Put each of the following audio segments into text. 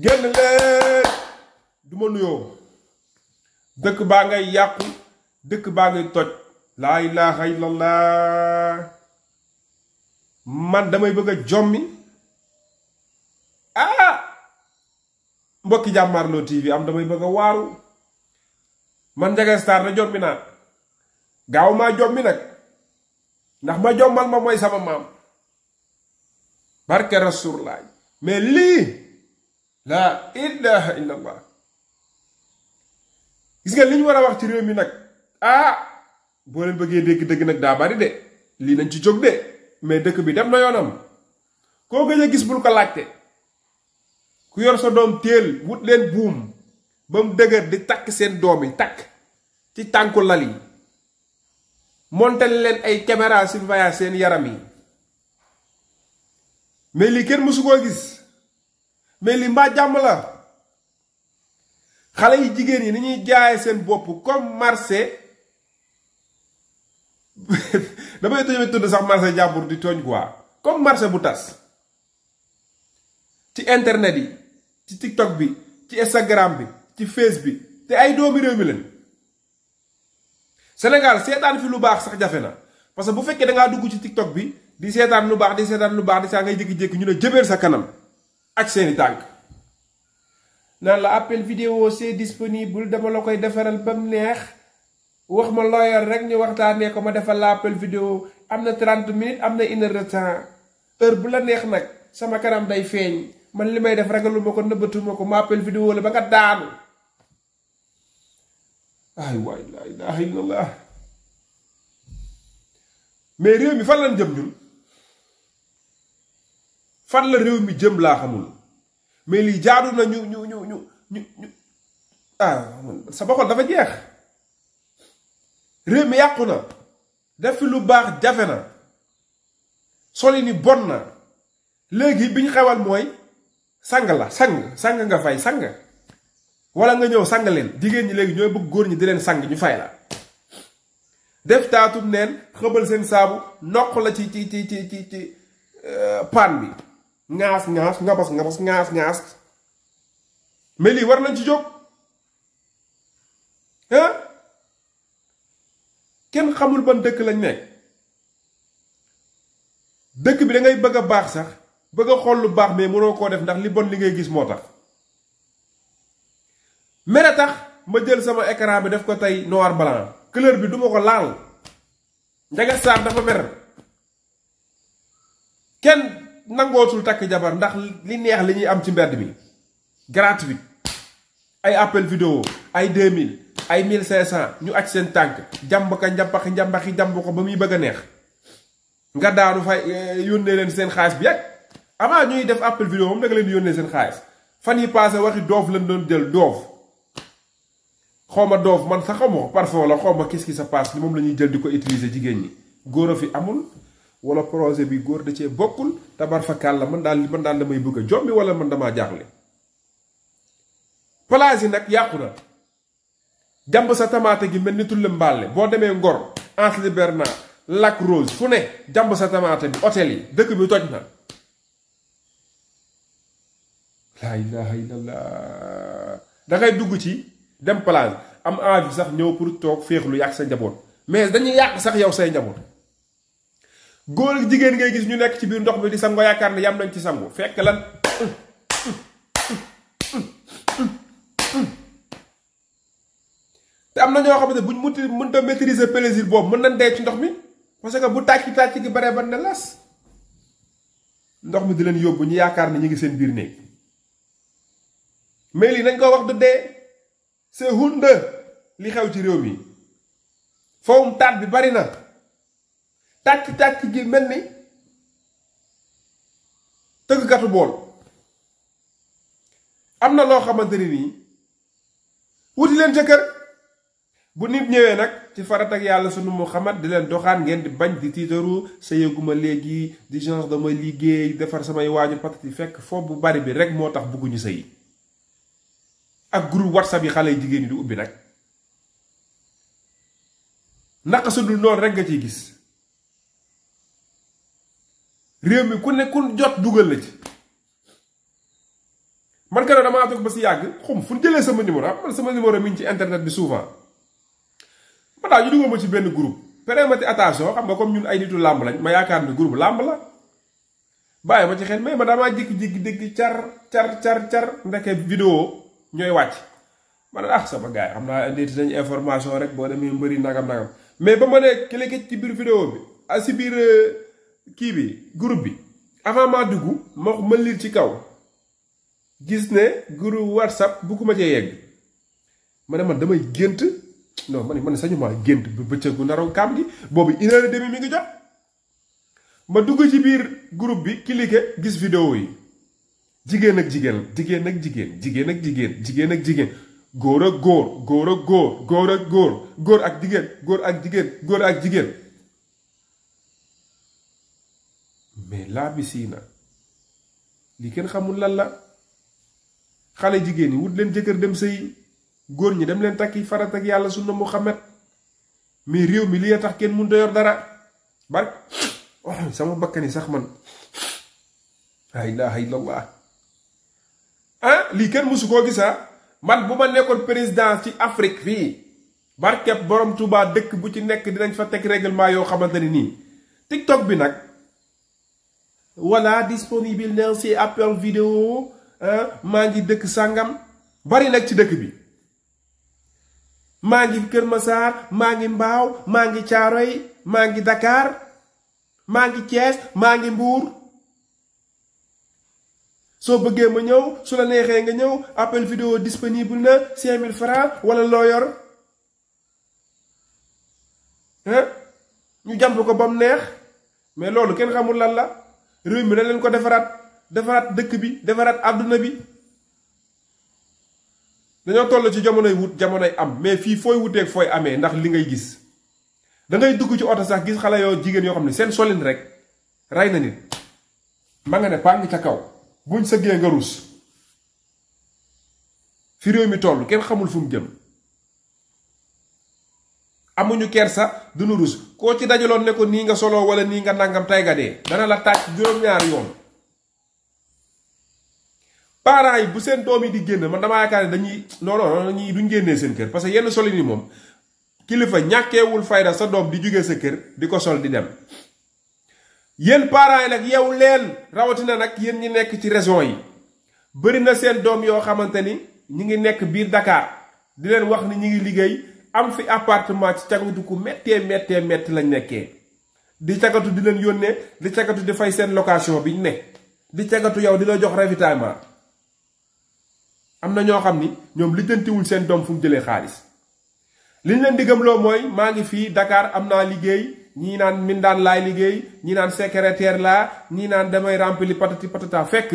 génn leen du ma nuyoo dëkk baa ngay yàqu dëkk baa ngay toj laa ilaha illallah man damay bëgg a jommi mbokki Jàmmaarloo TV am damay bëgg a waaru man Ndiaga Star na jommi naa gaaw maa jommi nag ndax ma jommal ma mooy sama maam barke Rasulullah mais lii laa ilaha illallah gis nga li ñu war a wax ci réew mi nag boo leen bëggee dégg dëgg nag daa bari de lii nañ ci jóg de mais dëkk bi dem na yoonam koo gëj a gis bul ko laajte ku yor sa doom téel wut leen buum ba mu dëgër di takk seen doom yi takk ci tànku lal yi montel leen ay caméra surveillance seen yaram yi mais lii kenn mësu koo gis mais lii mbaa jàmm la xale yi jigéen yi ni ñuy jaaye seen bopp comme marché damay tudd sax marché jàmbur di tooñ quoi comme marché bu tas ci internet yi ci TikTok bi ci Instagram bi ci Face bi te ay doomi réew mi leen Sénégal seetaan fi lu baax sax jafe na parce que bu fekkee da ngaa dugg ci TikTok bi di seetaan lu baax di seetaan lu baax di saa ngay jékki-jékki ñu ne jëbeer sa kanam ak seeni tànk naan la appel vidéo c'est disponible dama la koy defaral ba mu neex wax ma looyal rek ñu waxtaanee ko ma defal la appel vidéo am na 30 minutes am na 1 heure de temps heure bu la neex nag sama kanam day feeñ man li may def ragaluma ko nëbbatuma ko ma appel vidéo la ba nga daanu ay waay laa ilaha illallah mais réew mi fan lañ jëm ñun fan la réew mi jëm laa xamul mais lii jaadu na ñu sama xol dafa jeex réew mi yàqu na def fi lu baax jafe na soli ni bon na léegi bi ñu xewal mooy sang la sang nga fay sang wala nga ñëw sang leen jigéen ñi léegi ñooy bëgg góor ñi di leen sang ñu fay la def taatum neen xëbal seen saabu noq la ci paan bi ŋaas ŋaas mais lii war nañ ci jóg kenn xamul ban dëkk lañ nekk dëkk bi da ngay bëgg a baax sax bëgg a xool lu baax mais mënoo koo def ndax li bon li ngay gis moo tax mere tax ma jël sama écran bi def ko tey noir blanc couleur bi duma ko laal Ndiaga Star dafa mer kenn nangootul takk jabar ndax li neex li ñuy am ci mbedd mi gratuit ay appel vidéo ay 2000 ay 1500 ñu aj seen tànk jàmb ka njambaxi jàmb ko ba muy bëgg a neex nga daanu fay yónnee leen seen xaalis bi yàgg avant ñuy def appel vidéo moom da nga leen di yónnee seen xaalis fan yi passé waxi doof lañ doon jël doof xawma doof man sax xawma ko parfum la xawma qu'est-ce qui se passe li moom la ñuy jël di ko utiliser jigéen ñi góor a fi amul wala projet bi góor da cee bokkul tabar fakal la man daal damay bëgg a jombi wala man damaa jaaxle place yi nag yàqu na jàmb sa tamaate gi mel ni tulle mballe boo demee Ngor Anse Bernard Lac Rose fu ne jàmb sa tamaate bi hôtel yi dëkk bi toj na laa ilaha illallah dangay dugg ci dem plage am envie sax ñëw pour toog féexlu yàq sa njaboot mais dañuy yàq sax yow say njaboot góor ak jigéen ngay gis ñu nekk ci biir ndox bi di sango yaakaar ne yam nañ ci sangu fekk lan te am na ñoo xamante buñ mënta maîtriser plaisir boobu mën nañ dee ci ndox mi parce que bu tàcc gi bare ba ne las ndox mi di leen yóbbu ñu yaakaar ne ñu ngi seen biir néeg mais lii nañ ko wax du dee c'est hunde li xew ci réew mi fawum taat bi bari na tàcc gi mel ni tëggkatu bool am na loo xamante ni nii wuti leen ca kër bu nit ñëwee nag ci farat ak yàlla sunu Muhammad di leen doxaan ngeen di bañ di tiitaru sa yëguma léegi di genre damay liggéey defar samay waaju patati fekk foofu bu bari bi rek moo tax bëgguñu sëy ak groupe WhatsApp yi xale yi jigéen ñi di ubbi nag naka su dul noonu rek nga ciy gis réew mi ku ne ku jot dugal la ci man keroog damaa toog ba si yàgg xum fu ñu jëlee sama numéro man sama numéro mi ngi ci internet bi souvent ma daal ñu dugal ma ci benn groupe prémati attention xam nga comme ñun ay nitu làmb lañ ma yaakaar ni groupe làmb la bàyyi ma ci xel mais ma damaa jékki-jékki dégg car ndeke vidéo ñooy wàcc ma ne sama gars yi xam naa indi nañ information rek boo demee mbëri nagam mais ba ma ne cliqué ci biir vidéo bi si biir kii bi groupe bi avant maa dugg ma lire ci kaw gis ne groupe WhatsApp bugguma cee yegg ma ne man damay gént non man sañu maa gént ba bëccëgu naraw kaam gi boobu 1h30 mi ngi jot ma dugg ci biir groupe bi cliqué gis vidéo yi jigéen ak jigéen jigéen ak jigéen jigéen ak jigéen jigéen ak jigéen góor ak góor góor ak góor góor ak góor góor ak jigéen góor ak jigéen góor ak jigéen mais laa bi sii na li kenn xamul lan la xale jigéen yi wut leen jëkkër dem sëy góor ñi dem leen takki farat ak yàlla sunna Muhammad mais réew mi li tax kenn mënut a yor dara bark sama bakkani sax man la ilaha illallah lii kenn mësu koo gis man bu ma nekkoon président ci Afrique fii barkeb borom Touba dëkk bu ci nekk dinañ fa teg règlement yoo xamante ni nii TikTok bi nag voilà disponible na si appel vidéo maa ngi dëkk sàngam bari nag ci dëkk bi maa ngi Kër Massar maa ngi Mbaaw maa ngi Caaroy maa ngi Dakar maa ngi Thiès maa ngi Mbuur soo bëggee ma ñëw su la neexee nga ñëw appel vidéo disponible na 5000 francs wala loo yor ñu jàmp ko ba mu neex mais loolu kenn xamul lan la réew mi na leen ko defaraat dëkk bi defaraat àdduna bi dañoo toll ci jamonoy wut jamonoy am mais fii fooy wuteeg fooy amee ndax li ngay gis da ngay dugg ci oto sax gis xale yoo jigéen yoo xam ne seen solin rek rey na nit ma nga ne pàng ca kaw buñ sëggee nga rus fi réew mi toll kenn xamul fu mu jëm amuñu kersa duñu rus koo ci dajaloon ne ko nii nga solo wala nii nga nangam tay ga dee dana la tàcc juróom-ñaari yoon parents yi bu seen doom yi di génn man damaa yaakaar ne dañuy non ñii duñ génnee seen kër parce que yenn solin yi moom kilifa ñàkkeewul fayda sa doom di jógee sa kër di ko sol di dem yéen parents yi nag yow leen rawatina nag yéen ñi nekk ci région yi bëri na seen doom yoo xamante ni ñi ngi nekk biir Dakar di leen wax ni ñi ngi liggéey am fi appartement ci cagatu ku méttee lañ nekkee di cagatu di leen yónnee di cagatu di fay seen location biñ ne di cagatu yow di la jox ravitaillement am na ñoo xam ni ñoom lijjantiwul seen doom fu mu jëlee xaalis liñ leen di gëmloo mooy maa ngi fii Dakar am naa liggéey ñii naan mindaan laay liggéey ñii naan secrétaire laa ñii naan damay rempli patati patata fekk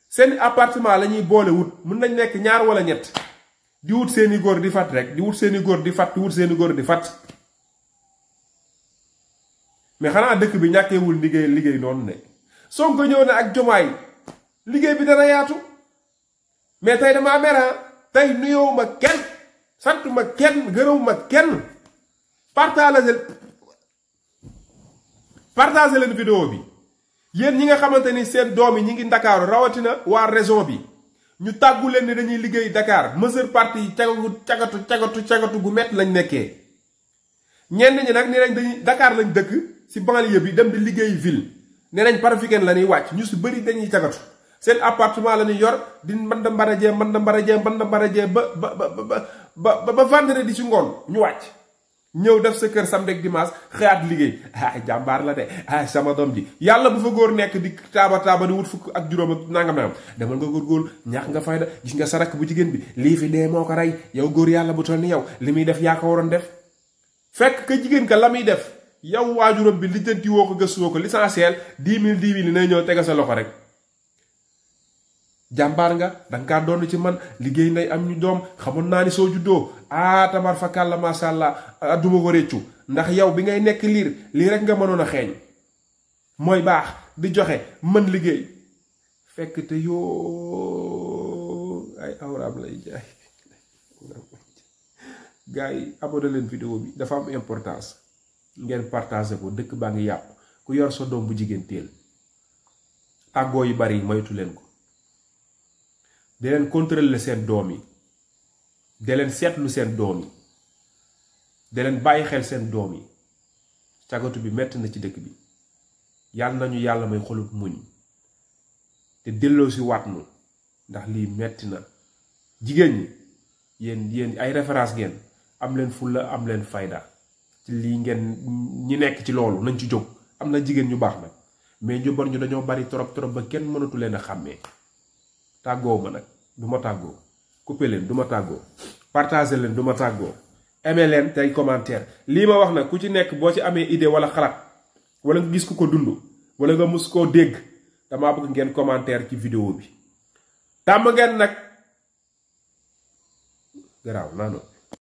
seen appartement la ñuy boole wut mun nañ nekk ñaar wala ñett di wut seeni góor di fat rek di wut seeni góor di fat di wut seeni góor di fat mais xanaa dëkk bi ñàkkeewul liggéey noonu ne Sonko ñëw na ak Jomaay liggéey bi dana yaatu mais tey dama mera tey nuyoo ma kenn sant ma kenn gërëw ma kenn partagé leen vidéo bi yéen ñi nga xamante ni seen doom yi ñi ngi Ndakaaru rawatina waa région bi ñu tàggu leen ni dañuy liggéey Dakar majeure partie yi cagatu gu metti lañ nekkee ñenn ñi nag nee nañ dañuy Dakar lañ dëkk si banlieue bi dem di liggéey ville nee nañ par weekend la ñuy wàcc ñu si bëri dañuy cagatu seen appartement la ñuy yor di mbanda mbarajee ba vendredi ci ngoon ñu wàcc ñëw def sa kër samedi ak dimanche xëyaat liggéey jàmbaar la de sama doom ji yàlla bu fa góor nekk di taaba di wut fukk ak juróom ak nangam demal nga góorgóorlu ñaax nga fayda gis nga sa rakk bu jigéen bi lii fi dee moo ko rey yow góor yàlla bu toll ni yow li muy def yaa ko waroon def fekk ka jigéen ka la muy def yow waajuram bi lijjanti woo ko gëstuwoo ko l'essentiel 10 000 li nay ñëw tega sa loxo rek jàmbaar nga danga kaa doon ci man liggéey nday am ñu doom xamoon naa ni soo juddoo tabar fakàlla masha Allah duma ko réccu ndax yow bi ngay nekk liir lii rek nga mënoon a xeeñ mooy baax di joxe mën liggéey fekk te yoo ay awraam lay jaay gars yi abonné leen vidéo bi dafa am importance ngeen partagé ko dëkk baa ngi yàqu ku yor sa doom bu jigéen teel tàggoo yu bari moytu leen ko de leen contrôler seen doom yi de leen seetlu seen doom yi de leen bàyyi xel seen doom yi cagatu bi metti na ci dëkk bi yàlla nañu yàlla may xolub muñ te delloo si waat nu ndax lii metti na jigéen ñi yéen ay référence ngeen am leen fulla am leen fayda ci lii ngeen ñi nekk ci loolu nañ ci jóg am na jigéen ñu baax nag mais ñu bon ñu dañoo bari trop ba kenn mënatu leen a xàmmee tàggoo ma nag du ma tàggoo coupé leen du ma tàggoo partagé leen du ma tàggoo aimé leen tey commentaire lii ma wax nag ku ci nekk boo ci amee idée wala xalaat wala nga gis ku ko dund wala nga mus koo dégg damaa bëgg ngeen commentaire ci vidéo bi tàmm ngeen nag garaaw naa noonu